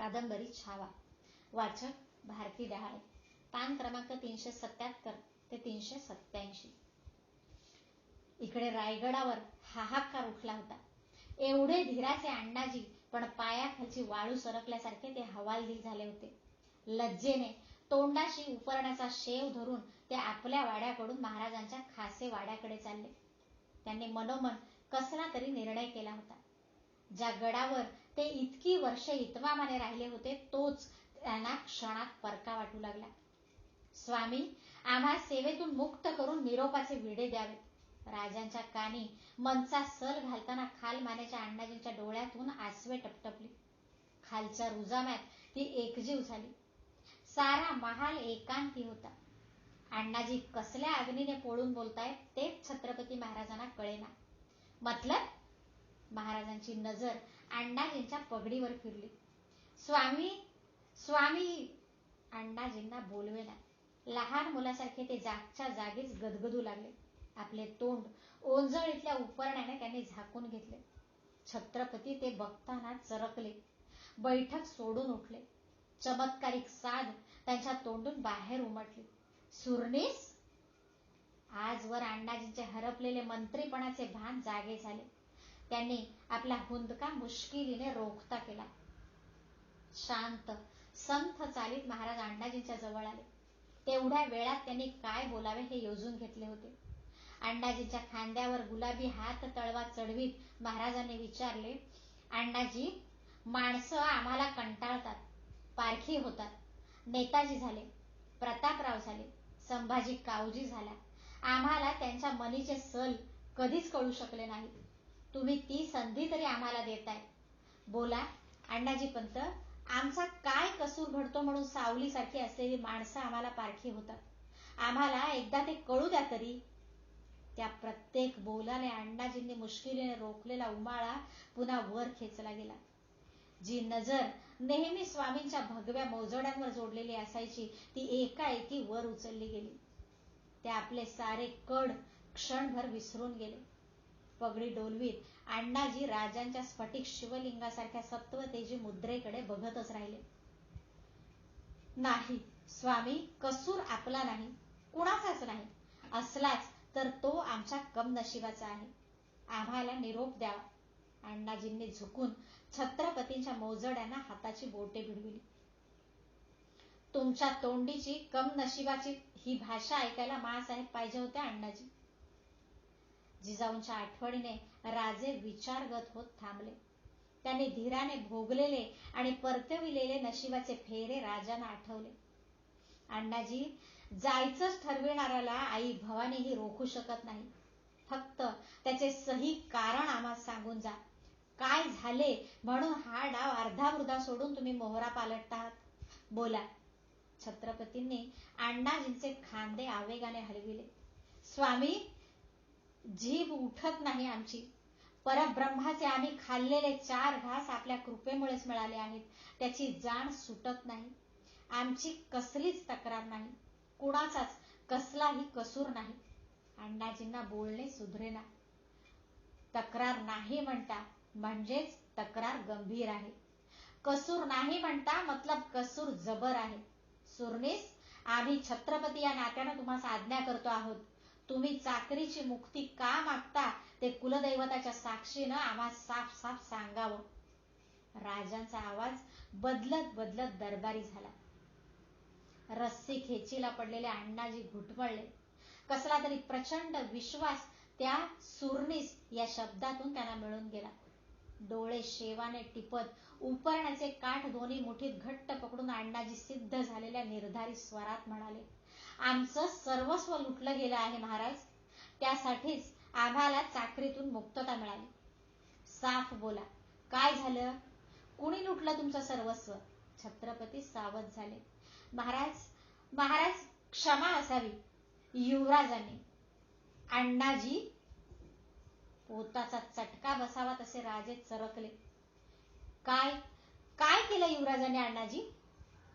कादंबरी छावा. वाचक भारती डहाळे. पान क्रमांक 377 ते 387. इकडे रायगडावर हाहाकार उठला होता. एवढे धीराचे अण्णाजी, पण पायाखालची वाळू सरकल्यासारखे ते हवालदिल झाले होते. लज्जेने तोंडाशी उपरण्याचा शेव धरून ते आपल्या वाड्याकडून महाराजांच्या खासे वाड्याकडे चालले. त्यांनी मनोमन कसला तरी निर्णय केला होता. ज्या गडावर ते इतकी वर्षे इतमामाने राहिले होते तोच त्यांना क्षणात परका वाटू लागला. स्वामी, आम्हा सेवेतून मुक्त करून निरोपाचे विडे द्यावेत. राजांच्या कानी मनचा सल घालताना खालमानेच्या अण्णाजींच्या डोळ्यातून आसवे टपटपली. खालच्या रुजाम्यात ती एकजीव झाली. सारा महाल एकांती होता. अण्णाजी कसल्या अग्नीने पोळून बोलतायत तेच छत्रपती महाराजांना कळेना. मतलब? महाराजांची नजर अण्णाजींच्या पगडीवर फिरली. स्वामी, स्वामी. अण्णाजींना बोलवेना. लहान मुलासारखे ते जागच्या जागीच गदगदू लागले. आपले तोंड ओंजळीतल्या उपरण्याने त्यांनी झाकून घेतले. छत्रपती ते बघताना चरकले. बैठक सोडून उठले. चमत्कारिक साद त्यांच्या तोंडून बाहेर उमटली. सुरनीस? आजवर अण्णाजींचे हरपलेले मंत्रीपणाचे भान जागे झाले. त्यांनी आपला हुंदका मुश्किलीने रोखता केला. शांत संथ चालीत महाराज अण्णाजींच्या जवळ आले. तेवढ्या वेळात त्यांनी काय बोलावे हे योजून घेतले होते. अण्णाजींच्या खांद्यावर गुलाबी हात तळवा चढवीत महाराजांनी विचारले, अण्णाजी, माणसं आम्हाला कंटाळतात. पारखी होतात. नेताजी झाले, प्रतापराव झाले, संभाजी कावजी झाला. आम्हाला त्यांच्या मनीचे सल कधीच कळू शकले नाही. तुम्ही ती संधी तरी आम्हाला देताय. बोला अण्णाजी पंत, आमचा काय कसूर घडतो म्हणून सावलीसारखी असलेली माणसं आम्हाला पारखी होतात. आम्हाला एकदा ते कळू द्या तरी. त्या प्रत्येक बोलाने अण्णाजींनी मुश्किलीने रोखलेला उमाळा पुन्हा वर खेचला गेला. जी नजर नेहमी स्वामींच्या भगव्या मोजड्यांवर जोडलेली असायची ती एकाएकी वर उचलली गेली. ते आपले सारे कड क्षणभर विसरून गेले. पगडी डोलवीत अण्णाजी राजांच्या स्फटिक शिवलिंगासारख्या सत्वतेजी मुद्रेकडे बघतच राहिले. नाही स्वामी, कसूर आपला नाही, कुणाचाच नाही. असलाच तर तो आमच्या कमनशिबाचा आहे. आम्हाला निरोप द्यावा. अण्णाजींनी झुकून छत्रपतींच्या मोजड्यांना हाताची बोटे भिडविली. तुमच्या तोंडीची कमनशिबाची ही भाषा ऐकायला माँसाहेब पाहिजे होते अण्णाजी. जिजाऊंच्या आठवणीने राजे विचारगत होत थांबले. त्यांनी धीराने भोगलेले आणि परतविलेले नशिबाचे फेरे राजांना आठवले. अण्णाजी, जायचंच ठरविणाऱ्याला आई भवानीही रोखू शकत नाही. फक्त त्याचे सही कारण आम्हाला सांगून जा. काय झाले म्हणून हा डाव अर्धावृधा सोडून तुम्ही मोहरा पालटता आहात? बोला. छत्रपतींनी अण्णाजींचे खांदे आवेगाने हलविले. स्वामी, जीभ उठत नाही आमची. परब्रह्माचे आम्ही खाल्लेले 4 घास आपल्या कृपेमुळेच मिळाले आहेत. त्याची जाण सुटत नाही. आमची कसलीच तक्रार नाही. कुणाचाच कसलाही कसूर नाही. अण्णाजींना बोलणे सुधरेना. तक्रार नाही म्हणता म्हणजेच तक्रार गंभीर आहे. कसूर नाही म्हणता मतलब कसूर जबर आहे. सुरनीस, आम्ही छत्रपती या नात्यानं तुम्हाला आज्ञा करतो आहोत. तुम्ही चाकरीची मुक्ती का मागता ते कुलदैवताच्या साक्षीनं आम्हाला साफ साफ सांगावं. राजांचा आवाज बदलत बदलत दरबारी झाला. रस्सी खेचीला पडलेले अण्णाजी घुटमळले. कसला तरी प्रचंड विश्वास त्या सुरनीस या शब्दातून त्यांना मिळून गेला. डोळे शेवाने टिपत उपरण्याचे काठ दोन्ही मुठीत घट्ट पकडून अण्णाजी सिद्ध झालेल्या निर्धारी स्वरात म्हणाले, आमचं सर्वस्व लुटलं गेलं आहे महाराज. त्यासाठीच आम्हाला चाकरीतून मुक्तता मिळाली. साफ बोला, काय झालं? कुणी लुटलं तुमचं सर्वस्व? छत्रपती सावध झाले. महाराज, महाराज, क्षमा असावी. युवराजांनी. अण्णाजी. पोताचा चटका बसावा तसे राजे चरकले. काय काय केलं युवराजांनी अण्णाजी?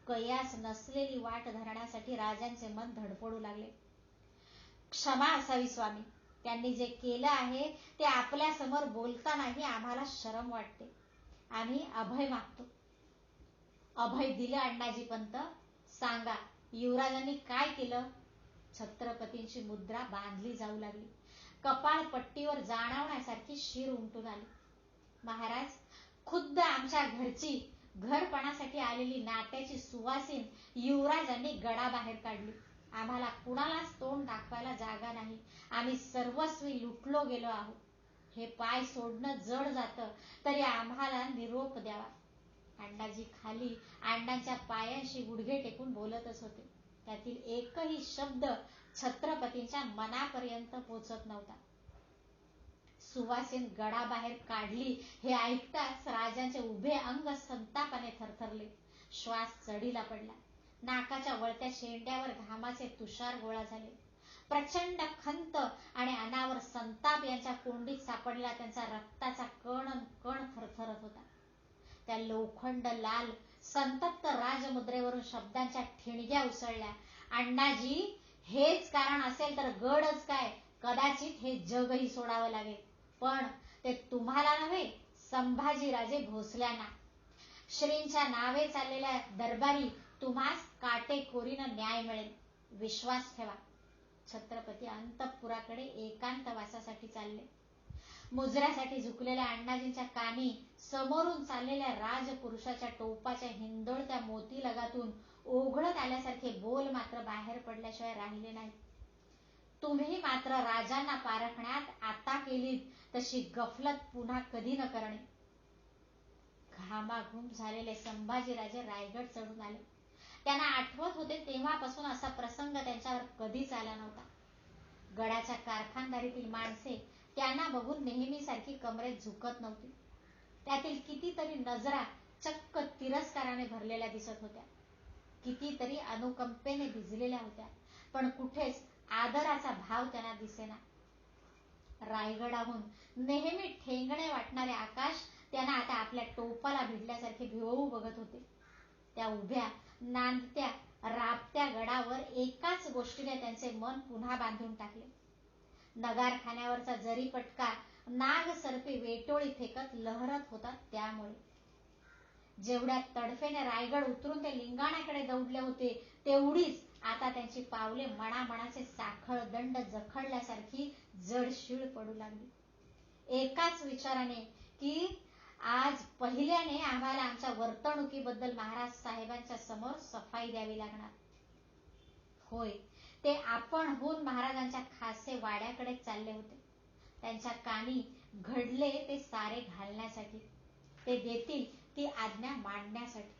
कयास नसलेली वाट धरण्यासाठी राजांचे मन धडपडू लागले. क्षमा असावी स्वामी. त्यांनी जे केलं आहे ते आपल्या समोर बोलतानाही आम्हाला शरम वाटते. आम्ही अभय मागतो. अभय दिलं अण्णाजी पंत. सांगा युवराजांनी काय केलं? छत्रपतींची मुद्रा बांधली जाऊ लागली. कपाळ पट्टीवर जाणवण्यासारखी शिर उमटून आली. महाराज, खुद्द आमच्या घरची घरपणासाठी आलेली नात्याची सुवासीन युवराजांनी गडाबाहेर काढली. आम्हाला कुणालाच तोंड दाखवायला जागा नाही. आम्ही सर्वस्वी लुटलो गेलो आहोत. हे पाय सोडणं जड जातं तरी आम्हाला निरोप द्यावा. अण्णाजी खाली अण्णांच्या पायांशी गुडघे टेकून बोलतच होते. त्यातील एकही शब्द छत्रपतींच्या मनापर्यंत पोचत नव्हता. सुवासीन गडाबाहेर काढली हे ऐकताच राजांचे उभे अंग संतापाने थरथरले. श्वास चढीला पडला. नाकाच्या वळत्या शेंड्यावर घामाचे तुषार गोळा झाले. प्रचंड खंत आणि अनावर संताप यांच्या कोंडीत सापडलेला त्यांचा रक्ताचा कण कण थरथरत होता. त्या लोखंड लाल संतप्त राजमुद्रेवरून शब्दांच्या ठिणग्या उसळल्या. अण्णाजी, हेच कारण असेल तर गडच काय, कदाचित हे जगही सोडावं लागेल. पण ते तुम्हाला नव्हे, संभाजीराजे भोसल्यांना. श्रींच्या नावे चाललेल्या दरबारी तुम्हास काटेकोरीनं न्याय मिळेल. विश्वास ठेवा. छत्रपती अंतःपुराकडे एकांतवासासाठी चालले. मुजऱ्यासाठी झुकलेल्या अण्णाजींच्या कानी समोरून चाललेल्या राजपुरुषाच्या टोपाच्या हिंदोळत्या मोती लगातून ओघळत आल्यासारखे बोल मात्र बाहेर पडल्याशिवाय राहिले नाही. तुम्ही मात्र राजांना पारखण्यात आता केलीत तशी गफलत पुन्हा कधी न करणे. घामाघूम झालेले संभाजीराजे रायगड चढून आले. त्यांना आठवत होते तेव्हापासून असा प्रसंग त्यांच्यावर कधीच आला नव्हता. गडाच्या कारखानदारीतील माणसे त्यांना बघून नेहमीसारखी कमरेत झुकत नव्हती. त्यातील कितीतरी नजरा चक्क तिरस्काराने भरलेल्या दिसत होत्या. कितीतरी अनुकंपेने भिजलेल्या होत्या. पण कुठेच आदराचा भाव त्यांना दिसेना. रायगडाहून नेहमी ठेंगणे वाटणारे आकाश त्यांना आता आपल्या टोपाला भिडल्यासारखे भिवू बघत होते. त्या उभ्या नांदत्या राबत्या गडावर एकाच गोष्टीने त्यांचे मन पुन्हा बांधून टाकले. नगारखान्यावरचा जरीपटका नागसर्पी वेटोळी फेकत लहरत होता. त्यामुळे जेवढ्या तडफेने रायगड उतरून ते लिंगाण्याकडे दौडले होते तेवढीच आता त्यांची पावले मनामनाचे साखळ दंड जखडल्यासारखी जडशीळ पडू लागली. एकाच विचाराने की आज पहिल्याने आम्हाला आमच्या वर्तणुकीबद्दल महाराज साहेबांच्या समोर सफाई द्यावी लागणार. होय, ते आपणहून महाराजांच्या खासे वाड्याकडे चालले होते. त्यांच्या कानी घडले ते सारे घालण्यासाठी, ते देतील ती आज्ञा मांडण्यासाठी.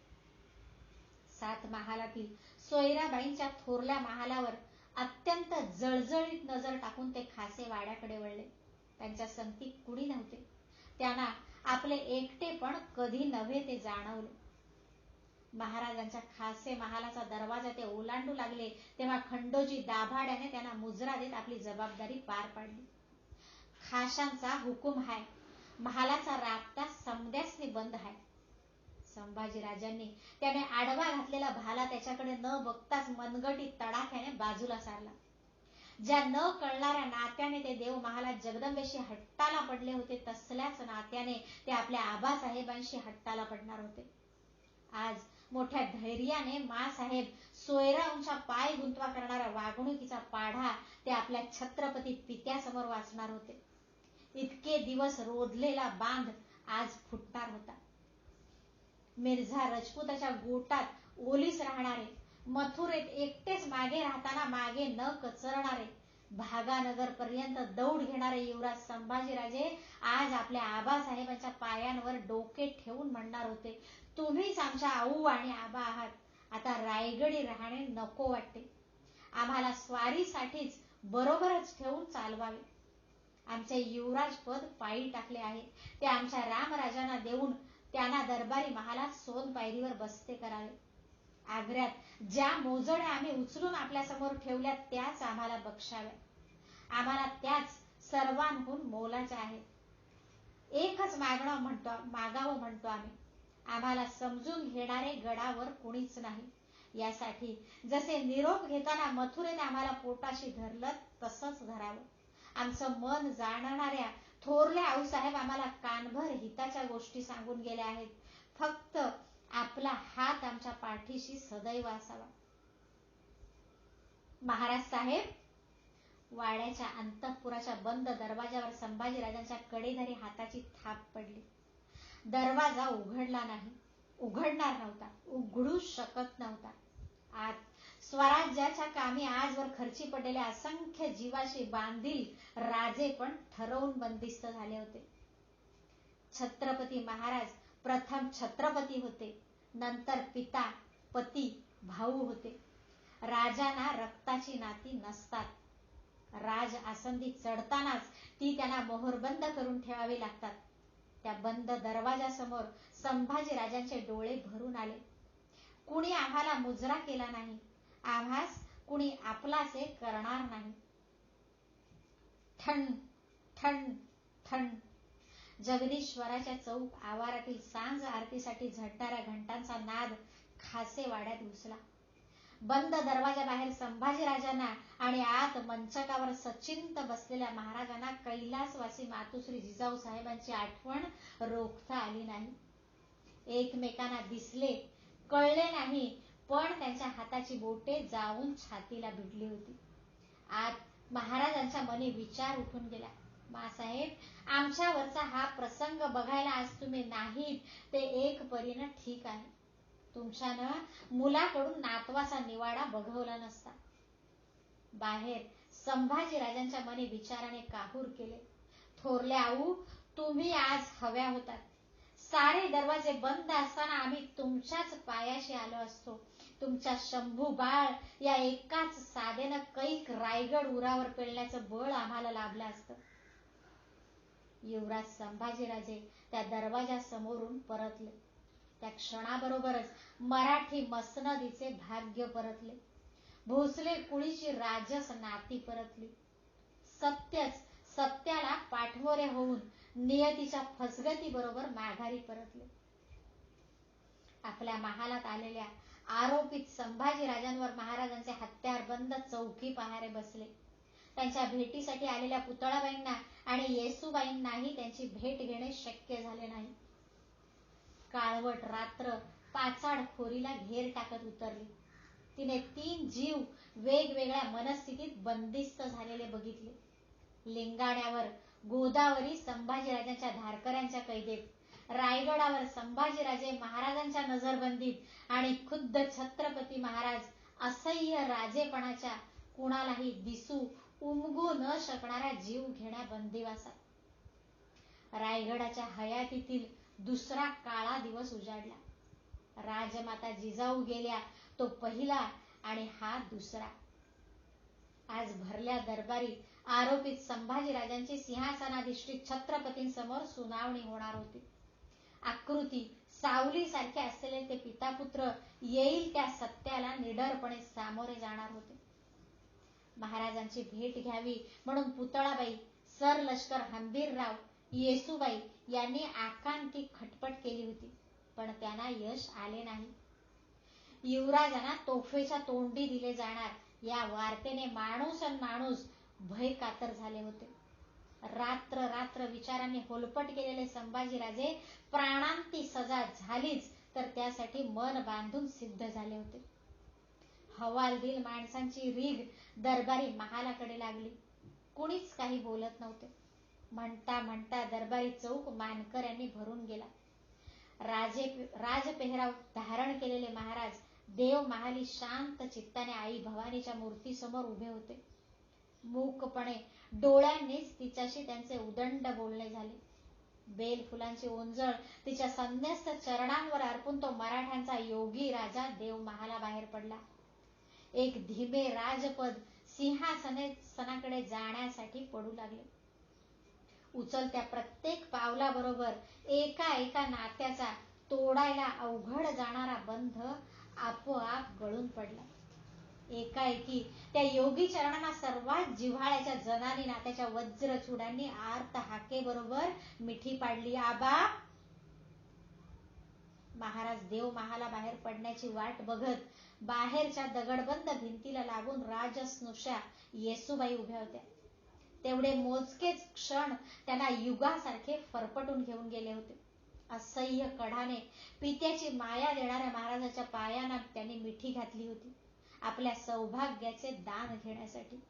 7 महालातील सोयराबाईंच्या थोरल्या महालावर अत्यंत जळजळीत नजर टाकून ते खासे वाड्याकडे वळले. त्यांच्या संगती कुणी नव्हते. त्यांना आपले एकटेपण कधी नव्हे ते जाणवले. महाराजांच्या खासे महालाचा दरवाजा ते ओलांडू लागले तेव्हा खंडोजी दाभाड्याने त्यांना मुजरा देत आपली जबाबदारी पार पाडली. खाशांचा हुकूम हाय, महालाचा राबता समद्यासनी बंद हाय. संभाजीराजांनी त्याने आडवा घातलेला भाला त्याच्याकडे न बघताच मनगटी तडाख्याने बाजूला सारला. ज्या न कळणाऱ्या नात्याने ते देव महालात जगदंबेशी हट्टाला पडले होते तसल्याच नात्याने ते आपल्या आबासाहेबांशी हट्टाला पडणार होते. आज मोठ्या धैर्याने मासाहेब सोयरांच्या पाय गुंतवा करणाऱ्या वागणुकीचा पाढा ते आपल्या छत्रपती पित्यासमोर वाचणार होते. इतके दिवस रोधलेला बांध आज फुटणार होता. मिर्झा रजपुताच्या गोटात ओलीस राहणारे, मथुरेत एकटेच मागे राहताना मागे न कचरणारे, भागानगर पर्यंत दौड घेणारे युवराज संभाजीराजे आज आपल्या आबासाहेबांच्या पायांवर डोके ठेवून म्हणणार होते, तुम्हीच आमच्या आऊ आणि आबा आहात. आता रायगडी राहणे नको वाटते. आम्हाला स्वारीसाठीच बरोबरच ठेवून चालवावे. आमचे युवराज पद पायी टाकले आहे. ते आमच्या रामराजांना देऊन त्यांना दरबारी महालात सोन पायरीवर बसते करावे. आग्र्यात ज्या मोजड्या आम्ही उचलून आपल्या समोर ठेवल्या त्याच आम्हाला बक्षाव्या. आम्हाला त्याच सर्वांहून मोलाच्या आहेत. एकच मागावं म्हणतो आम्ही. आम्हाला समजून घेणारे गडावर कुणीच नाही. यासाठी जसे निरोप घेताना मथुरेत आम्हाला पोटाशी धरलं तसंच धरावं. आमचं मन जाणणाऱ्या थोरल्या आऊसाहेब आम्हाला कानभर हिताच्या गोष्टी सांगून गेल्या आहेत. फक्त आपला हात आमच्या पाठीशी सदैव असावा. महाराज साहेब, वाड्याच्या अंतःपुराच्या बंद दरवाजावर संभाजीराजांच्या कडेधारी हाताची थाप पडली. दरवाजा उघडणार नव्हता, उघडू शकत नव्हता. आत स्वराज्याच्या कामी आजवर खर्ची पडलेले असंख्य जीवाशी बांधील राजे पण ठरवून बंदिस्त झाले होते. छत्रपती महाराज प्रथम छत्रपती होते, नंतर पिता, पती, भाऊ होते. राजांना रक्ताची नाती नसतात. राज आसंदी चढतानाच ती त्यांना मोहरबंद करून ठेवावी लागतात. त्या बंद दरवाजासमोर संभाजीराजांचे डोळे भरून आले. कुणी आम्हाला मुजरा केला नाही, आम्हास कुणी आपलासे करणार नाही. ठण ठण ठण. जगदीश्वराच्या चौक आवारातील सांज आरतीसाठी झटणाऱ्या घंटांचा नाद खासे वाड्यात घुसला. बंद दरवाजाबाहेर संभाजीराजांना आणि आत मंचकावर सचिंत बसलेल्या महाराजांना कैलासवासी मातोश्री जिजाऊ साहेबांची आठवण रोखता आली नाही. एकमेकांना दिसले, कळले नाही, पण त्यांच्या हाताची बोटे जाऊन छातीला भिडली होती. आत महाराजांच्या मनी विचार उठून गेला. मासाहेब, आमच्यावरचा हा प्रसंग बघायला आज तुम्ही नाहीत ते एक परीनं ठीक आहे. तुमच्यानं मुलाकडून नातवाचा निवाडा बघवला नसता. बाहेर संभाजीराजांच्या मनी विचाराने काहूर केले. थोरल्या आऊ, तुम्ही आज हव्या होतात. सारे दरवाजे बंद असताना आम्ही तुमच्याच पायाशी आलो असतो. तुमच्या शंभू बाळ या एकाच साधेनं कैक रायगड उरावर पेलण्याचं बळ आम्हाला लाभलं असतं. युवराज संभाजीराजे त्या दरवाजासमोरून परतले. त्या क्षणाबरोबरच मराठी मसनदीचे भाग्य परतले. भोसले कुळीची राजस नाती परतली. सत्यच सत्याला पाठमोरे होऊन नियतीच्या फसगती बरोबर माघारी परतले. आपल्या महालात आलेल्या आरोपित संभाजीराजांवर महाराजांचे हत्यारबंद चौकी पहारे बसले. त्यांच्या भेटीसाठी आलेल्या पुतळाबाईंना आणि येसूबाईंनाही त्यांची भेट घेणे शक्य झाले नाही. काळवट रात्र पाचाड खोरीला घेर टाकत उतरली. तिने 3 जीव वेगवेगळ्या मनस्थितीत बंदिस्त झालेले बघितले. लिंगाण्यावर गोदावरी संभाजीराजांच्या धारकऱ्यांच्या कैदेत, रायगडावर संभाजीराजे महाराजांच्या नजरबंदीत आणि खुद्द छत्रपती महाराज असह्य राजेपणाच्या कुणालाही दिसू उमगू न शकणाऱ्या जीव घेण्या बंदिवासात. रायगडाच्या हयातीतील दुसरा काळा दिवस उजाडला. राजमाता जिजाऊ गेल्या तो पहिला आणि हा दुसरा. आज भरल्या दरबारी आरोपित संभाजीराजांची सिंहासनाधिष्ठित छत्रपतींसमोर सुनावणी होणार होती. आकृती सावलीसारखे असलेले ते पितापुत्र येईल त्या सत्याला निडरपणे सामोरे जाणार होते. महाराजांची भेट घ्यावी म्हणून पुतळाबाई, सरलष्कर हंबीरराव, येसूबाई यांनी आकांती खटपट केली होती, पण त्यांना यश आले नाही. युवराजांना तोफेच्या तोंडी दिले जाणार या वार्तेने माणूस भय कातर झाले होते. रात्र रात्र विचारांनी होलपट केलेले संभाजीराजे प्राणांती सजा झालीच तर त्यासाठी मन बांधून सिद्ध झाले होते. हवालदिल माणसांची रीघ दरबारी महालाकडे लागली. कुणीच काही बोलत नव्हते. म्हणता म्हणता दरबारी चौक मानकऱ्यांनी भरून गेला. राजपेहराव धारण केलेले महाराज देव महाली शांत चित्ताने आई भवानीच्या मूर्तीसमोर उभे होते. मूकपणे डोळ्यांनीच तिच्याशी त्यांचे उदंड बोलणे झाले. बेल फुलांची ओंजळ तिच्या संन्यस्त चरणांवर अर्पून तो मराठ्यांचा योगी राजा देव महाला बाहेर पडला. एक धीमे राजपद सिंहासनाकडे जाण्यासाठी पडू लागले. उचलत्या प्रत्येक पावलाबरोबर एका एका नात्याचा तोडायला अवघड जाणारा बंध आपोआप गळून पडला. एकाएकी त्या योगी चरणांना सर्वात जिव्हाळ्याच्या जनानी नात्याच्या वज्रचूडांनी आर्त हाकेबरोबर मिठी पाडली. आबा! महाराज देव महाला बाहेर पडण्याची वाट बघत बाहेरच्या दगडबंद भिंतीला लागून राजस्नुषा येसूबाई उभ्या होत्या. तेवढे मोजकेच क्षण त्यांना युगासारखे फरफटून घेऊन गेले होते. असह्य कढाने पित्याची माया देणाऱ्या महाराजाच्या पायांना त्यांनी मिठी घातली होती आपल्या सौभाग्याचे दान घेण्यासाठी.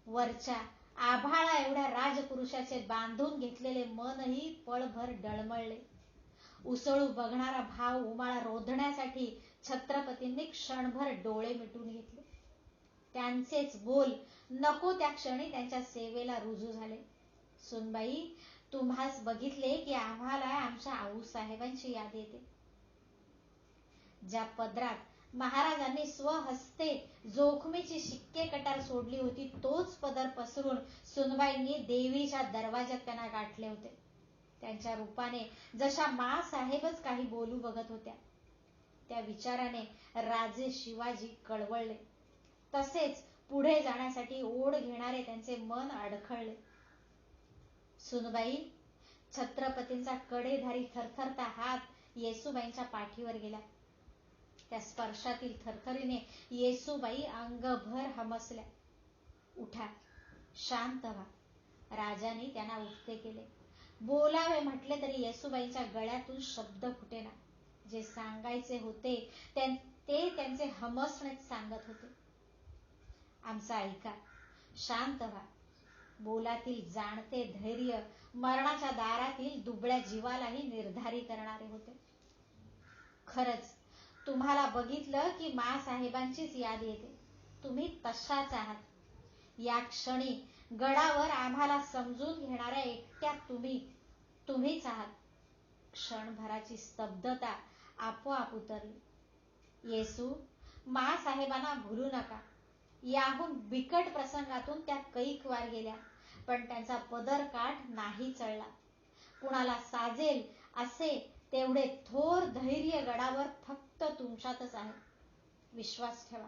वरच्या आभाळा एवढ्या राजपुरुषाचे बांधून घेतलेले मनही पळभर डळमळले. उसळू बघणारा भाव उमाळा रोधण्यासाठी छत्रपतींनी क्षणभर डोळे मिटून घेतले. त्यांचेच बोल नको त्या क्षणी त्यांच्या सेवेला रुजू झाले. सुनबाई, तुम्हास बघितले की आम्हाला आमच्या आऊसाहेबांची याद येते. ज्या पदरात महाराजांनी स्वहस्ते जोखमीची शिक्के कटार सोडली होती तोच पदर पसरून सुनबाईंनी देवीच्या दरवाज्यात त्यांना गाठले होते. त्यांच्या रूपाने जशा मा साहेबच काही बोलू बघत होत्या. त्या विचाराने राजे शिवाजी कळवळले. तसेच पुढे जाण्यासाठी ओढ घेणारे त्यांचे मन अडखळले. सुनबाई, छत्रपतींचा कडेधारी थरथरता हात येसूबाईंच्या पाठीवर गेला. त्या स्पर्शातील थरथरीने येसूबाई अंगभर हमसल्या. उठा, शांत व्हा. राजाने त्यांना उठते केले. बोलावे म्हटले तरी येसूबाईंच्या गळ्यातून शब्द फुटेना. जे सांगायचे होते ते त्यांचे हमसणेच सांगत होते. आमचा ऐका, शांत व्हा. बोलातील जाणते धैर्य मरणाच्या दारातील दुबळ्या जीवालाही निर्धारी करणारे होते. खरंच तुम्हाला बघितलं की मा साहेबांचीच याद येते. तुम्ही तशाच आहात. या क्षणी गडावर आम्हाला समजून घेणाऱ्या एकट्या तुम्हीच आहात. क्षणभराची स्तब्धता आपोआप उतरली. येसू, मा साहेबांना भुलू नका. याहून बिकट प्रसंगातून त्या कैकवार गेल्या, पण त्यांचा पदरकाठ नाही चढला. कुणाला साजेल असे तेवढे थोर धैर्य गडावर फक्त तुमच्यातच आहे. विश्वास ठेवा.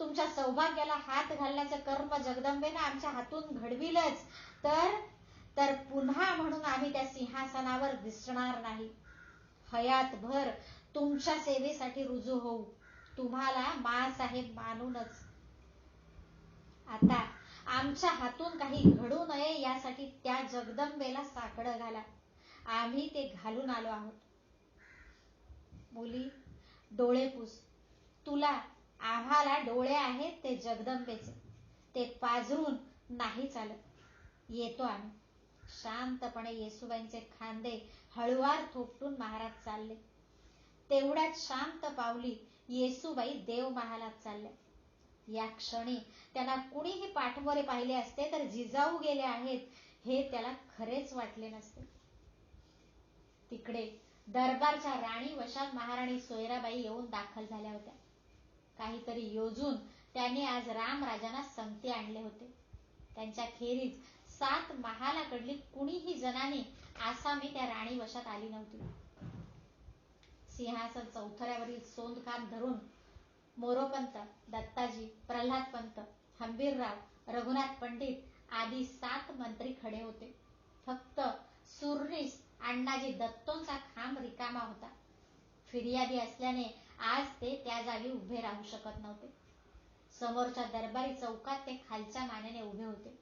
तुमच्या सौभाग्याला हात घालण्याचे कर्म जगदंबेनं आमच्या हातून घडविलंच तर पुन्हा म्हणून आम्ही त्या सिंहासनावर दिसणार नाही. हयातभर तुमच्या सेवेसाठी रुजू होऊ, तुम्हाला मासाहेब मानूनच. आता आमच्या हातून काही घडू नये यासाठी त्या जगदंबेला साकडं घाला. आम्ही ते घालून आलो आहोत. मुली, डोळे पुस. तुला, आम्हाला डोळे आहेत ते जगदंबेचे. ते पाजरून नाही चालत. येतो आम्ही. शांतपणे येसूबाईंचे खांदे हळुवार थोपटून महाराज चालले. तेवढ्यात शांत पावली येसूबाई देव महालात चालल्या. या क्षणी त्यांना कुणीही पाठमोरे पाहिले असते तर जिजाऊ गेले आहेत हे त्याला खरेच वाटले नसते. तिकडे दरबारच्या राणी वशात महाराणी सोयराबाई येऊन दाखल झाल्या होत्या. काहीतरी योजून त्यांनी आज रामराजांना संगती आणले होते. त्यांच्या खेरीज 7 महालाकडली कुणीही जनानी आसामी त्या राणी वशात आली नव्हती. सिंहासन चौथऱ्यावरील सोंदकाम धरून मोरोपंत, दत्ताजी, प्रल्हादपंत, हंबीरराव, रघुनाथ पंडित आदी 7 मंत्री खडे होते. फक्त सुरनीस अण्णाजी दत्तोंचा खांब रिकामा होता. फिर्यादी असल्याने आज ते त्या जागी उभे राहू शकत नव्हते. समोरच्या दरबारी चौकात ते खालच्या मानेने उभे होते.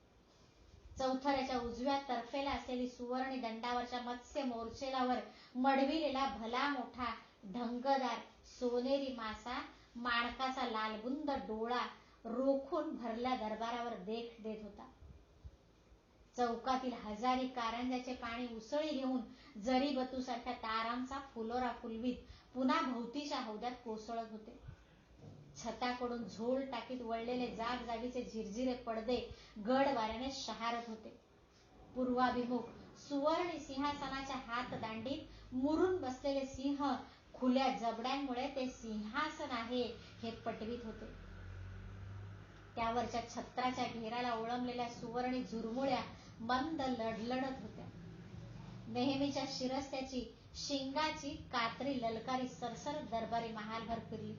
चौथऱ्याच्या उजव्या तर्फेला असलेली सुवर्णी दंडावरच्या मत्स्य मोर्चेलावर मडविलेला भला मोठा ढंगदार सोनेरी मासा माणकाचा लालबुंद डोळा रोखून भरल्या दरबारावर देख देत होता. चौकातील हजारी कारंज्याचे पाणी उसळी घेऊन जरीबतूसारख्या तारांचा फुलोरा फुलवीत पुन्हा भोवतीच्या हौद्यात कोसळत होते. छताकडून झोल टाकीत वळलेले जागजागीचे झिरझिरे पडदे गड वाऱ्याने शहारत होते. पूर्वाभिमुख सुवर्णी सिंहासनाच्या हातदांडीत मुरून बसलेले सिंह खुल्या जबड्यांमुळे ते सिंहासन आहे हे पटवीत होते. त्यावरच्या छत्राच्या घेराला ओळंबलेल्या सुवर्णी झुरमुळ्या मंद लढलढत होत्या. नेहमीच्या शिरस्त्याची शिंगाची कात्री ललकारी सरसरत दरबारी महालभर फिरली.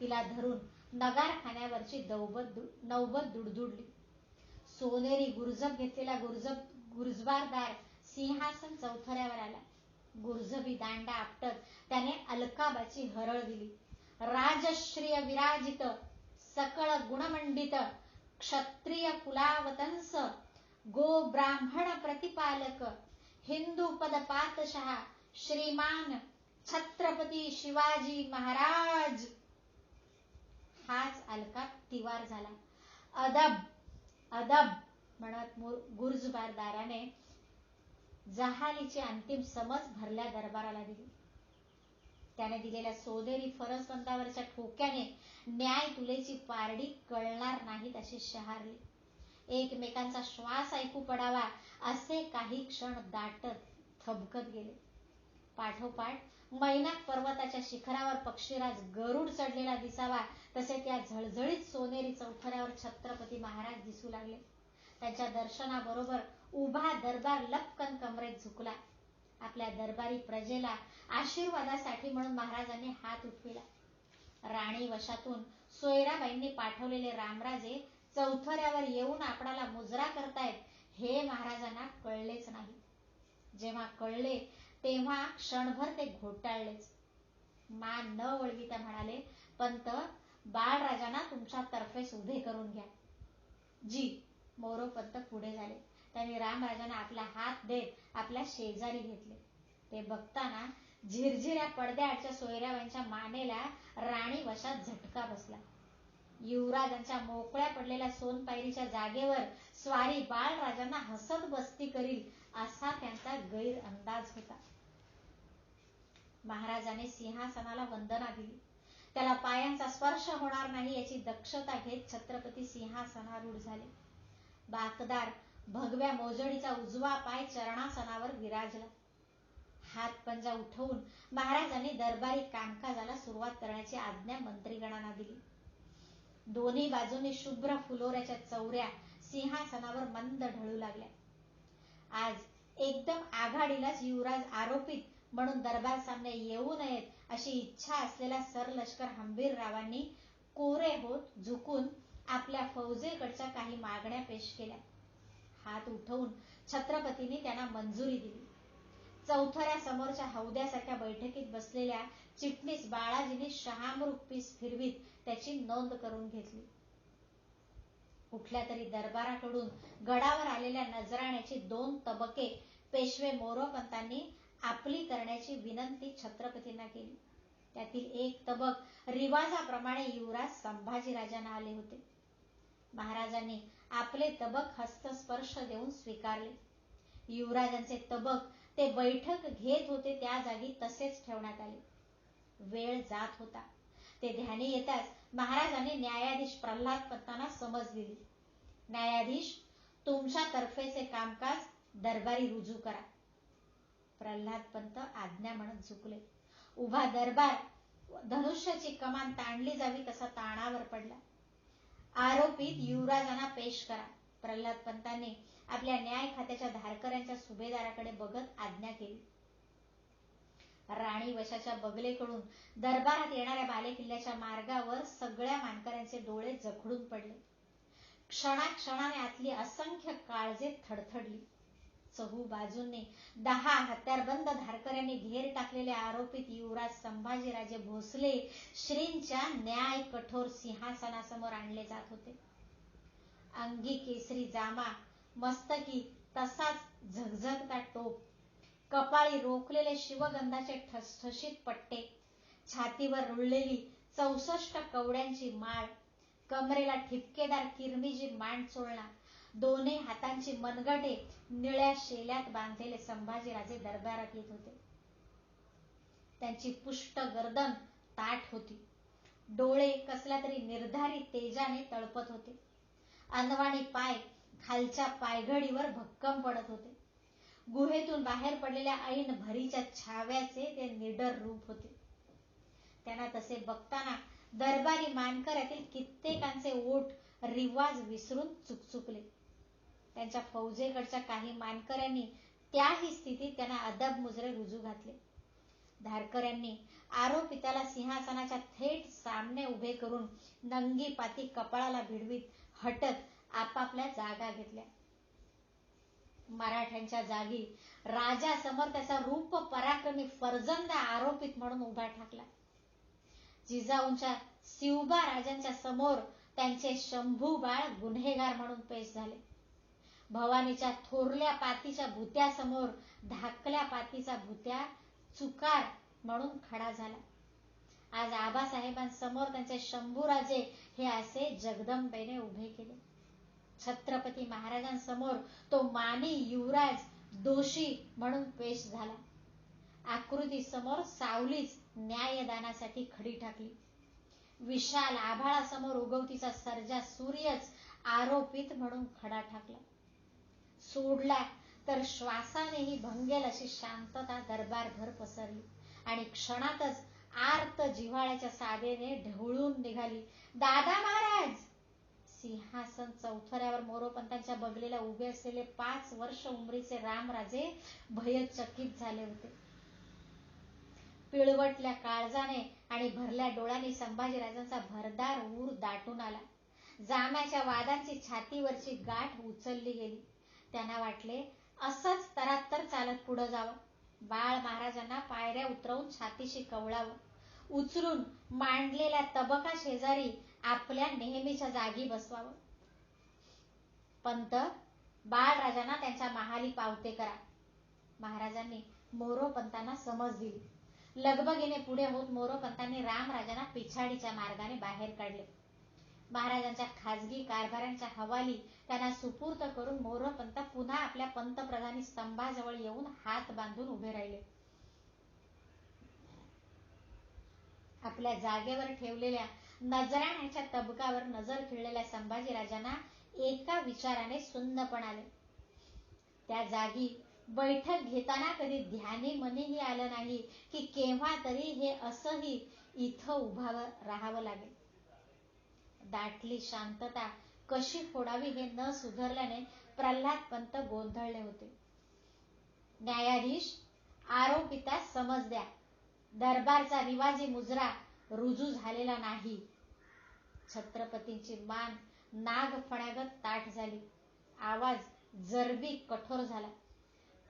तिला धरून नगारखान्यावरची नौबत दुडदुडली. सोनेरी गुरजब घेतलेला गुरजबारदार सिंहासन चौथऱ्यावर आला. गुरजबी दांडा आपटत त्याने अलकाबाची हरळ दिली. राजश्रिय विराजित सकळ गुणमंडित क्षत्रिय कुलावतंस गो ब्राह्मण प्रतिपालक हिंदू पद पातशहा श्रीमान छत्रपती शिवाजी महाराज. हाच अलका तिवार झाला. अदब अदब म्हणत गुर्जबारदाराने जहालीची अंतिम समज भरल्या दरबाराला दिली. त्याने दिलेल्या सोनेरी फरसबंदावरच्या ठोक्याने न्याय तुलेची पारडी कळणार नाहीत अशी शहारली. एकमेकांचा श्वास ऐकू पडावा असे काही क्षण दाटत थबकत गेले. पाठोपाठ मैनाक पर्वताच्या शिखरावर पक्षीराज गरुड चढलेला दिसावा तसे त्या झळझळीत सोनेरी चौथऱ्यावर छत्रपती महाराज दिसू लागले. त्यांच्या दर्शनाबरोबर उभा दरबार लपकन कमरेत झुकला. आपल्या दरबारी प्रजेला आशीर्वादासाठी म्हणून महाराजांनी हात उठविला. राणी वशातून सोयराबाईंनी पाठवलेले रामराजे चौथऱ्यावर येऊन आपणाला मुजरा करतायत हे महाराजांना कळलेच नाही. जेव्हा कळले तेव्हा क्षणभर ते घोटाळलेच. मान न वळविता म्हणाले, पंत, बाळराजांना तुमच्या तर्फेच उभे करून घ्या. जी. मोरोपंत पुढे झाले. त्यांनी रामराजांना आपला हात देत आपल्या शेजारी घेतले. ते बघताना झिरझिऱ्या पडद्याआडच्या सोयराबाईंच्या मानेला राणी वशात झटका बसला. युवराजांच्या मोकळ्या पडलेल्या सोनपायरीच्या जागेवर स्वारी बाळराजांना हसत बसती करील असा त्यांचा गैर अंदाज होता. महाराजांनी सिंहासनाला वंदना दिली. त्याला पायांचा स्पर्श होणार नाही याची दक्षता घेत छत्रपती सिंहासनारूढ झाले. बाकदार भगव्या मोजडीचा उजवा पाय चरणासनावर विराजला. हात पंजा उठवून महाराजांनी दरबारी कामकाजाला सुरुवात करण्याची आज्ञा मंत्रीगणांना दिली. दोन्ही बाजूंनी शुभ्र फुलोऱ्याच्या चौऱ्या सिंहासनावर मंद ढळू लागल्या. आज एकदम आघाडीलाच युवराज आरोपित म्हणून दरबार सामने येऊ नयेत अशी इच्छा असलेल्या सरलष्कर हंबीररावांनी कोरे होत झुकून आपल्या फौजेकडच्या काही मागण्या पेश केल्या. हात उठवून छत्रपतींनी त्यांना मंजुरी दिली. चौथऱ्या समोरच्या हौद्यासारख्या बैठकीत बसलेल्या चिटणीस बाळाजींनी शहामृग पीस फिरवीत त्याची नोंद करून घेतली. कुठल्या तरी दरबाराकडून गडावर आलेल्या नजराण्याची 2 तबके पेशवे मोरोपंतांनी आपली करण्याची विनंती छत्रपतींना केली. त्यातील एक तबक रिवाजाप्रमाणे युवराज संभाजीराजांना आले होते. महाराजांनी आपले तबक हस्तस्पर्श देऊन स्वीकारले. युवराजांचे तबक ते बैठक घेत होते त्या जागी तसेच ठेवण्यात आले. वेळ जात होता. ते ध्यानी येताच महाराजांनी न्यायाधीश प्रल्हाद पंतांना समज दिली. न्यायाधीश, तुमच्या तर्फेचे कामकाज दरबारी रुजू करा. प्रल्हाद पंत आज्ञा म्हणत झुकले. उभा दरबार धनुष्याची कमान ताणली जावी तसा ताणावर पडला. आरोपित युवराजांना पेश करा. प्रल्हाद पंतांनी आपल्या न्याय खात्याच्या धारकऱ्यांच्या सुभेदाराकडे बघत आज्ञा केली. राणी वशाच्या बगलेकडून दरबारात येणाऱ्या बालेकिल्ल्याच्या मार्गावर सगळ्या मानकऱ्यांचे डोळे जखडून पडले. क्षणाक्षणाने आतली असंख्य काळजे थडथडली. चहू बाजूंनी 10 हत्यारबंद धारकऱ्यांनी घेर टाकलेले आरोपित युवराज संभाजीराजे भोसले श्रींच्या न्याय कठोर सिंहासनासमोर आणले जात होते. अंगी केसरी जामा, मस्तकी तसाच झगझगता टोप, कपाळी रोखलेले शिवगंधाचे ठसठशीत पट्टे, छातीवर रुळलेली 64 कवड्यांची माळ, कमरेला ठिपकेदार किरमिजी मांडचोळणा, दोन्ही हातांची मनगटे निळ्या शेल्यात बांधलेले संभाजीराजे दरबारात येत होते. त्यांची पुष्ट गर्दन ताठ होती. डोळे कसल्या तरी निर्धारी तेजाने तळपत होते. अनवाणी पाय खालच्या पायघडीवर भक्कम पडत होते. गुहेतून बाहेर पडलेल्या ऐन भरीच्या छाव्याचे ते निडर रूप होते. त्यांना तसे बघताना दरबारी मानकऱ्यातील कित्येकांचे ओठ रिवाज विसरून चुकचुकले. त्यांच्या फौजेकडच्या काही मानकऱ्यांनी त्याही स्थितीत त्यांना अदब मुजरे रुजू घातले. धारकऱ्यांनी आरोपिताला सिंहासनाच्या थेट सामने उभे करून नंगी पाती कपाळाला भिडवीत हटत आपापल्या जागा घेतल्या. मराठ्यांच्या जागी राजासमोर त्याचा रूप पराक्रमी फर्जंद आरोपित म्हणून उभा ठाकला. जिजाऊंच्या शिवबा राजांच्या समोर त्यांचे शंभू बाळ गुन्हेगार म्हणून पेश झाले. भवानीच्या थोरल्या पातीच्या भुत्यासमोर धाकल्या पातीचा भुत्या चुकार म्हणून खडा झाला. आज आबासाहेबांसमोर त्यांचे शंभूराजे हे असे जगदंबेने उभे केले. छत्रपती महाराजांसमोर तो मानी युवराज दोषी म्हणून पेश झाला. आकृती समोर सावलीच न्यायदानासाठी खडी टाकली. विशाल आभाळासमोर उगवतीचा सर्जा सूर्यच आरोपित म्हणून खडा ठाकला. सोडला तर श्वासानेही भंगेल अशी शांतता दरबारभर पसरली आणि क्षणातच आर्त जिव्हाळ्याच्या साधेने ढवळून निघाली. दादा महाराज! सिंहासन चौथऱ्यावर मोरोपंतांच्या बगलेला उभे असलेले 5 वर्ष उमरीचे रामराजे भयचकित झाले होते. पिळवटल्या काळजाने आणि भरल्या डोळ्यांनी संभाजीराजांचा भरदार ऊर दाटून आला. जाम्याच्या वादांची छातीवरची गाठ उचलली गेली. त्यांना वाटले असंच तरात्तर चालत पुढे जावं. बाळ महाराजांना पायऱ्या उतरवून छातीशी कवळावं. उचलून मांडलेल्या तबका शेजारी आपल्या नेहमीच्या जागी बसवावं. पंत, बाळराजांना त्यांच्या महाली पावते करा. महाराजांनी मोरोपंतांना समज दिली. लगबगीने पुढे होत मोरोपंतांनी रामराजांना पिछाडीच्या मार्गाने बाहेर काढले. महाराजांच्या खाजगी कारभारांच्या हवाली त्यांना सुपूर्त करून मोरोपंत पुन्हा आपल्या पंतप्रधानी स्तंभाजवळ येऊन हात बांधून उभे राहिले. आपल्या जागेवर ठेवलेल्या नजराण्याच्या तबकावर नजर खिळलेल्या संभाजीराजांना एका विचाराने सुन्नपण आले. त्या जागी बैठक घेताना कधी ध्यानी मनीही आलं नाही की केव्हा तरी हे असंही इथं उभं राहावं लागेल. दाटली शांतता कशी फोडावी हे न सुधरल्याने प्रल्हाद पंत गोंधळले होते. न्यायाधीश, आरोपितास समज द्या. दरबारचा रिवाजी मुजरा रुजू झालेला नाही. छत्रपतींची मान नागफण्यागत ताठ झाली. आवाज जरबी कठोर झाला.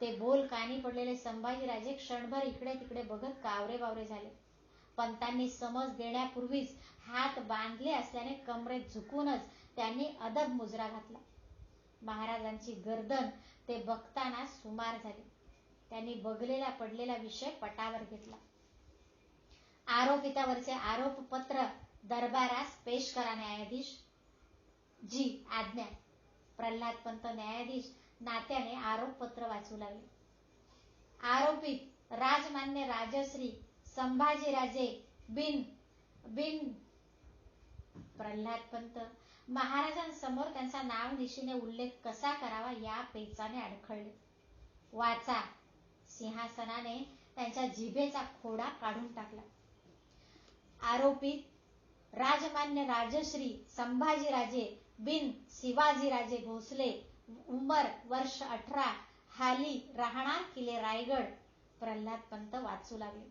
ते बोल कानी पडलेले संभाजीराजे क्षणभर इकडे तिकडे बघत कावरे बावरे झाले. पंतांनी समज देण्यापूर्वीच हात बांधले असल्याने कमरेत झुकूनच त्यांनी अदब मुजरा घातला. महाराजांची गर्दन ते बघताना सुमार झाली. त्यांनी बगलेला पडलेला विषय पटावर घेतला. आरोपितावरचे आरोपपत्र दरबारास पेश करा न्यायाधीश. जी आज्ञा. प्रल्हाद पंत न्यायाधीश नात्याने आरोपपत्र वाचू लागले. आरोपित राजमान्य राजश्री संभाजीराजे बिन प्रल्हाद पंत महाराजांसमोर त्यांचा नावनिशीने उल्लेख कसा करावा या पेचाने अडखळले. वाचा. सिंहासनाने त्यांच्या जिभेचा खोडा काढून टाकला. आरोपित राजमान्य राजश्री संभाजीराजे बिन शिवाजीराजे भोसले, उमर वर्ष 18, हाली राहणार किल्ले रायगड. प्रल्हाद पंत वाचू लागले.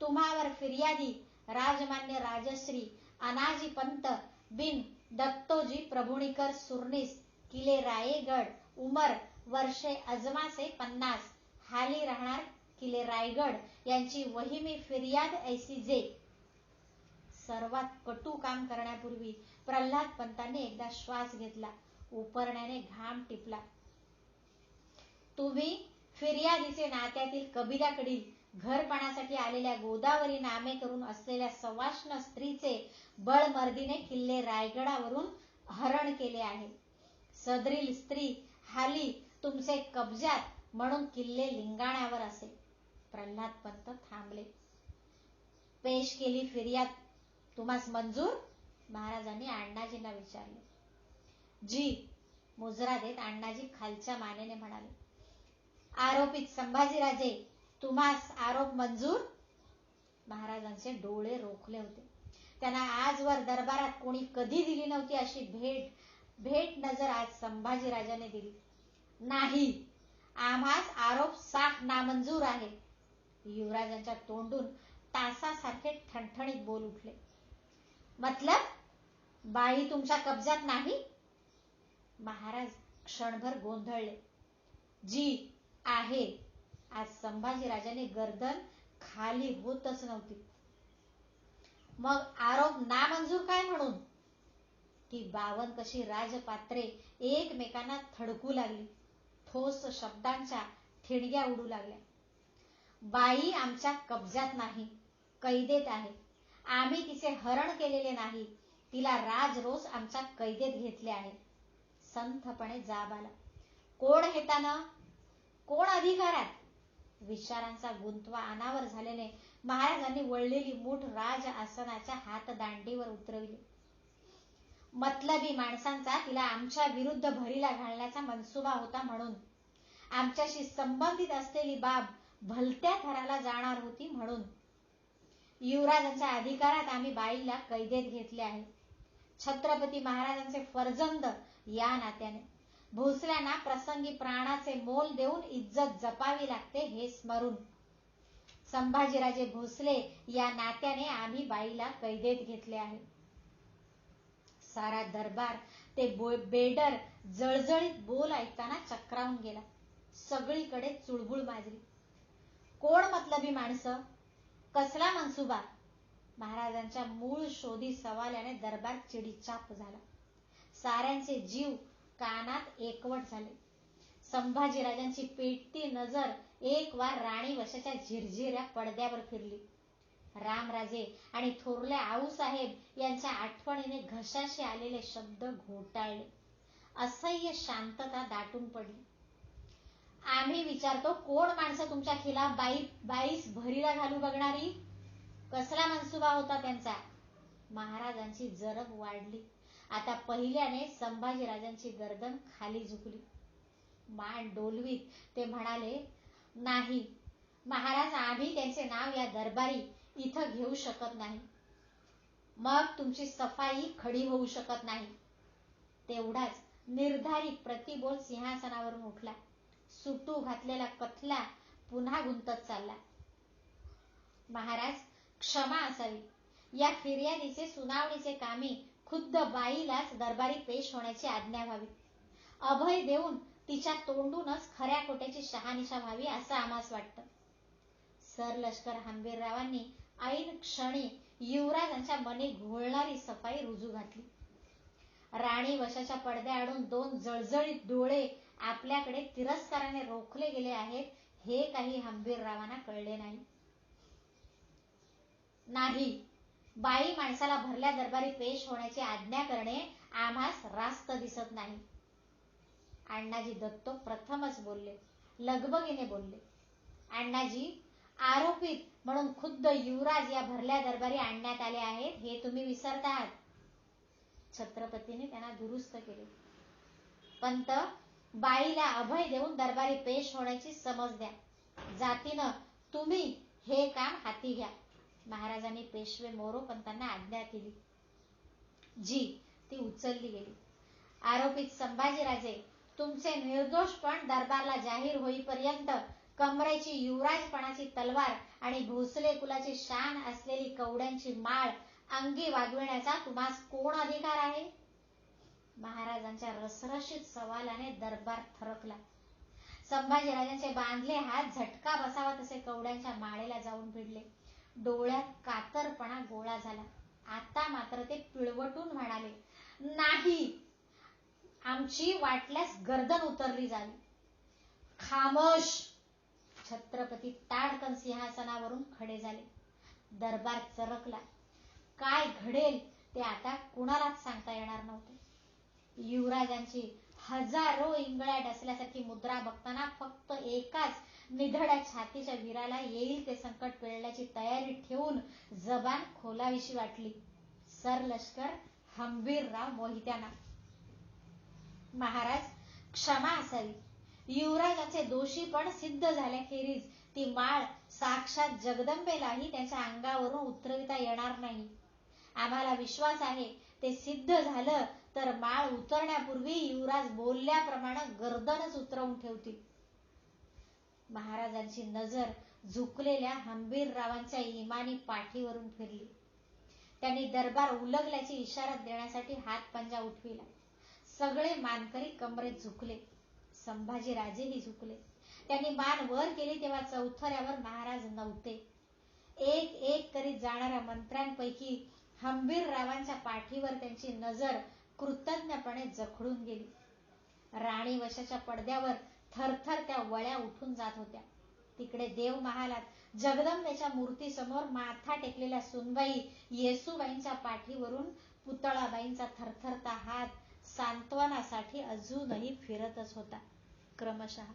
तुम्हावर फिर्यादी राजमान्य राजश्री अनाजी पंत बिन दत्तोजी प्रभुणीकर सुरनीस, किल्ले रायगड, उमर वर्षे अजमासे 50, हाली राहणार किल्ले रायगड यांची वहिमी फिर्याद ऐसी जे. सर्वात कटू काम करण्यापूर्वी प्रल्हाद पंतांनी एकदा श्वास घेतला. उपरण्याने घाम टिपला. तुम्ही फिर्यादीचे नात्यातील कबिलाकडील घरपणासाठी आलेल्या गोदावरी नामे करून असलेल्या सवाष्ण स्त्रीचे बळमर्दीने किल्ले रायगडावरून हरण केले आहे. सदरील स्त्री हाली तुमचे कब्जात म्हणून किल्ले लिंगाण्यावर असेल. प्रल्हाद पंत थांबले. पेश केली फिर्याद तुम्हास मंजूर? महाराजांनी अण्णाजींना विचारले. जी. मुजरा देत अण्णाजी खालच्या मानेने म्हणाले. आरोपित संभाजीराजे तुम्हास आरोप मंजूर? महाराजांचे डोळे रोखले होते. त्यांना आजवर दरबारात कोणी कधी दिली नव्हती अशी भेट नजर आज संभाजीराजाने दिली. नाही, आम्हास आरोप साफ नामंजूर आहे. युवराजांच्या तोंडून तासासारखे ठणठणीत बोल उठले. मतलब बाई तुमच्या कब्जात नाही? महाराज क्षणभर गोंधळले. जी आहे. आज संभाजीराजाने गर्दन खाली होतच नव्हती. मग आरोप नामंजूर काय म्हणून? ती 52 कशी राजपात्रे एकमेकांना थडकू लागली. ठोस शब्दांच्या ठिणग्या उडू लागल्या. बाई आमच्या कब्जात नाही, कैदेत आहे. आम्ही तिचे हरण केलेले नाही, तिला राजरोस आमच्या कैदेत घेतले आहे. संथपणे जाब आला. कोण हेतानं, कोण अधिकारात? विचारांचा गुंतवा अनावर झाल्याने महाराजांनी वळलेली मूठ राज आसनाच्या हातदांडीवर उतरविली. मतलबी माणसांचा तिला आमच्या विरुद्ध भरीला घालण्याचा मनसुबा होता म्हणून, आमच्याशी संबंधित असलेली बाब भलत्या थराला जाणार होती म्हणून. युवराजांच्या अधिकारात आम्ही बाईला कैदेत घेतले आहे. छत्रपती महाराजांचे फर्जंद या नात्याने भोसल्यांना प्रसंगी प्राणाचे मोल देऊन इज्जत जपावी लागते हे स्मरून संभाजीराजे भोसले या नात्याने आम्ही बाईला कैदेत घेतले आहे. सारा दरबार ते बेडर जळजळीत बोल ऐकताना चक्रावून गेला. सगळीकडे चुळबुळ माजली. कोण मतलबी माणसं, कसला मनसुबा? महाराजांच्या मूळ शोधी सवाल्याने दरबार चिडीचाप झाला. साऱ्यांचे जीव कानात एकवट झाले. संभाजीराजांची पेटती नजर एक वार राणी वशाच्या झिरझिऱ्या पडद्यावर फिरली. रामराजे आणि थोरले आऊसाहेब यांच्या आठवणीने घशाशी आलेले शब्द घोटाळले. असह्य शांतता दाटून पडली. आम्ही विचारतो, कोण माणसं तुमच्या खिलाफ बाईस भरीला घालू बघणारी? कसला मनसुबा होता त्यांचा? महाराजांची जरब वाढली. आता पहिल्याने संभाजीराजांची गर्दन खाली झुकली. मान डोलवीत ते म्हणाले, नाही महाराज, आम्ही त्यांचे नाव या दरबारी इथं घेऊ शकत नाही. मग तुमची सफाई खडी होऊ शकत नाही. तेवढाच निर्धारी प्रतिबोल सिंहासनावरून उठला. सुटू घातलेला कथला पुन्हा गुंतत चालला. महाराज, क्षमा असावी. या फिर्यादीचे सुनावणीचे कामी खुद्द बाईलाच दरबारी पेश होण्याची आज्ञा व्हावी. अभय देऊन तिच्या तोंडूनच खऱ्या खोट्याची शहानिशा व्हावी असं आम्हास वाटतं. सरलष्कर हंबीररावांनी ऐन क्षणी युवराजांच्या मने घोळणारी सफाई रुजू घातली. राणी वशाच्या पडद्याआडून दोन जळजळीत डोळे आपल्याकडे तिरस्काराने रोखले गेले आहेत हे काही हंबीररावांना कळले नाही. नाही, बाई माणसाला भरल्या दरबारी पेश होण्याची आज्ञा करणे आम्हास रास्त दिसत नाही. अण्णाजी दत्तो प्रथमच बोलले, लगबगीने बोलले. अण्णाजी, आरोपीत म्हणून खुद्द युवराज या भरल्या दरबारी आणण्यात आले आहेत हे तुम्ही विसरतात. छत्रपतीने त्यांना दुरुस्त केले. पंत, बाईला अभय देऊन दरबारी पेश होण्याची समज द्या. जातीनं तुम्ही हे काम हाती घ्या. महाराजांनी पेशवे मोरोपंतांना आज्ञा केली. जी ती उचलली गेली. आरोपित संभाजीराजे, तुमचे निर्दोषपण दरबारला जाहीर होईपर्यंत कमरेची युवराजपणाची तलवार आणि भोसले कुलाची शान असलेली कवड्यांची माळ अंगी वाजविण्याचा तुम्हास कोण अधिकार आहे? महाराजांच्या रसरशीत सवालाने दरबार थरकला. संभाजीराजांचे बांधले हात झटका बसावा तसे कवड्यांच्या माळेला जाऊन भिडले. डोळ्यात कातरपणा गोळा झाला. आता मात्र ते पिळवटून म्हणाले, नाही, आमची वाटल्यास गर्दन उतरली जावी. खामोश. छत्रपती ताडकन सिंहासनावरून खडे झाले. दरबार चरकला. काय घडेल ते आता कुणालाच सांगता येणार नव्हते. युवराजांची हजारो इंगळ्या डसल्यासारखी मुद्रा बघताना फक्त एकाच निधड्या छातीच्या वीराला येईल ते संकट पेलण्याची तयारी ठेवून जबान खोलावीशी वाटली. सरलष्कर हंबीरराव मोहित्यांना, महाराज, क्षमा असावी. युवराजाचे दोषीपण सिद्ध झाल्याखेरीज ती माळ साक्षात जगदंबेलाही त्यांच्या अंगावरून उतरविता येणार नाही. आम्हाला विश्वास आहे ते सिद्ध झालं तर माळ उतरण्यापूर्वी युवराज बोलल्याप्रमाणे गर्दनच उतरवून ठेवतील. महाराजांची नजर झुकलेल्या हंबीररावांच्या इमानी पाठीवरून फिरली. त्यांनी दरबार उलगल्याची इशारा देण्यासाठी हात पंजा उठविला. सगळे मानकरी कमरेत झुकले. संभाजीराजेही झुकले. त्यांनी मान वर केली तेव्हा चौथऱ्यावर महाराज नव्हते. एक एक करीत जाणाऱ्या मंत्र्यांपैकी हंबीररावांच्या पाठीवर त्यांची नजर कृतज्ञपणे जखडून गेली. राणी वशाच्या पडद्यावर थरथर त्या वळ्या उठून जात होत्या. तिकडे देव महालात जगदंबेच्या मूर्तीसमोर माथा टेकलेल्या सुनबाई येसूबाईंच्या पाठीवरून पुतळाबाईंचा थरथरता हात सांत्वनासाठी अजूनही फिरतच होता. क्रमशः